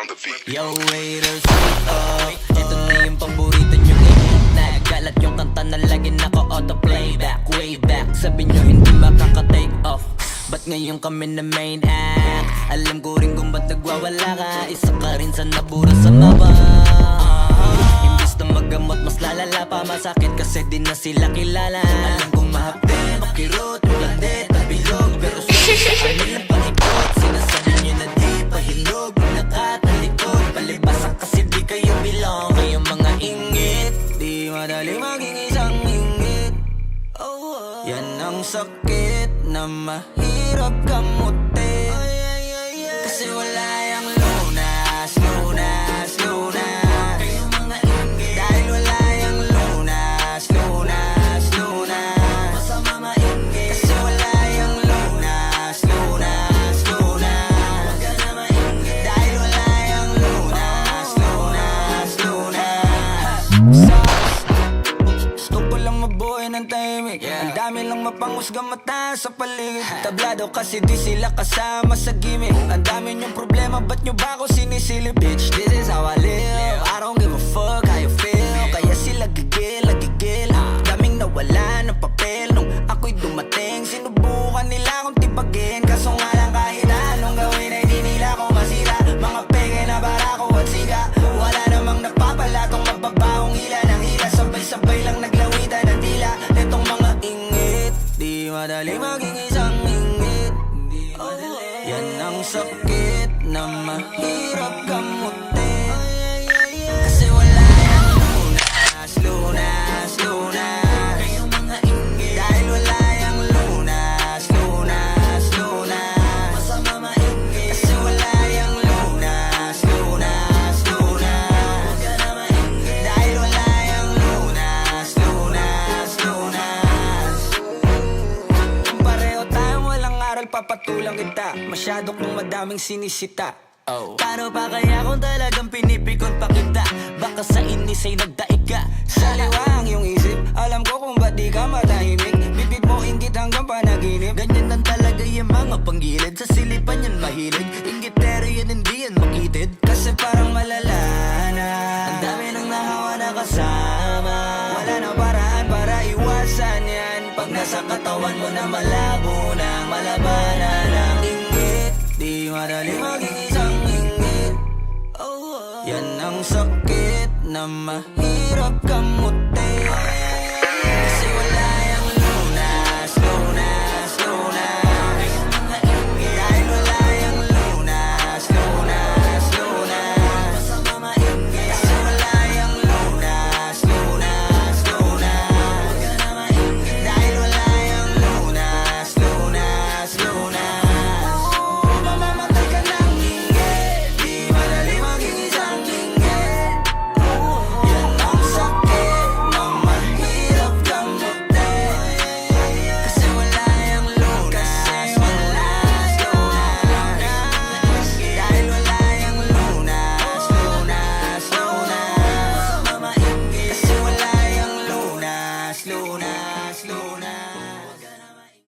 on the beat. Yo, waiters, wait up. Ito na yung paborito nyong i-hit. Nagalat yung kanta na lagi naka-auto-playback. Way back, sabi nyo hindi makaka-take off. Ba't ngayon kami na main act? Alam ko rin kung ba't nagwawala ka. Isa ka rin sa nabura sa mapa. Imbis na magamot, mas lalala pa. Masakit kasi di na sila kilala. Alam kong mahapde, makirot, ulande, tabilog. Pero sa kanila pangikot, sinasabi nyo na di pahinog. Nakatalikod, palibasan kasi di kayo belong. Kayong mga ingit, di madali maging isang ingit. Yan ang sakit na mahirap gamutin. Kasi wala yung lunas, lunas, lunas. Kayong mga ingit, dahil wala yung lunas, lunas, lunas. Masama maingit, kasi wala yung lunas, lunas, lunas. Huwag ka na maingit, dahil wala yung lunas, lunas, lunas. Gusto ko lang mabuhay ng tahimik. Ang dami lang mapanghusgang mata sa paligid. Tablado kasi di sila kasama sa gimmick. Ang dami nyong problema, ba't nyo ba ako sinisilip? Bitch, this is how I live. I don't give a fuck how you feel. Kaya sila gigil, gigil. Daming nawala ng papel nung ako'y dumating. Sinubukan nila akong tipagin, kaso nga lang kahit anong gawin ay di nila ako masira. Mga peke na barako at siga. Wala namang napapala tong mababahong hila ng hila. Sabay-sabay lang naglawitan ng dila. Netong mga ingit, di madali maging isang ingit. Yan ang sakit na mahirap gamutin. Kasi wala yung lunas, lunas, lunas. Kayong mga ingit, dahil wala yung lunas, lunas, lunas. Masama maingit, kasi wala yung lunas, lunas, lunas. Huwag ka na maingit, dahil wala yung lunas, lunas, lunas. Kung pareho tayong walang aral, papatulang kita. Masyado kong madaming sinisita. Paano pa kaya kung talagang pinipikon pa kita? Baka sa inis ay nagdaig ka. Saliwang yung isip, alam ko kung ba't di ka matahimik. Bibig mo inggit hanggang panaginip. Ganyan lang talaga yung mga panggilid. Sa silipan yan mahilig. Inggitero yan, hindi yan makitid. Kasi parang malala na ang dami nang nahawa na kasama. Wala na paraan para iwasan yan. Pag nasa katawan mo na malabo na malabanan ng inggit, di madali maging isang ingit. Yan ang sakit na mahirap gamutin.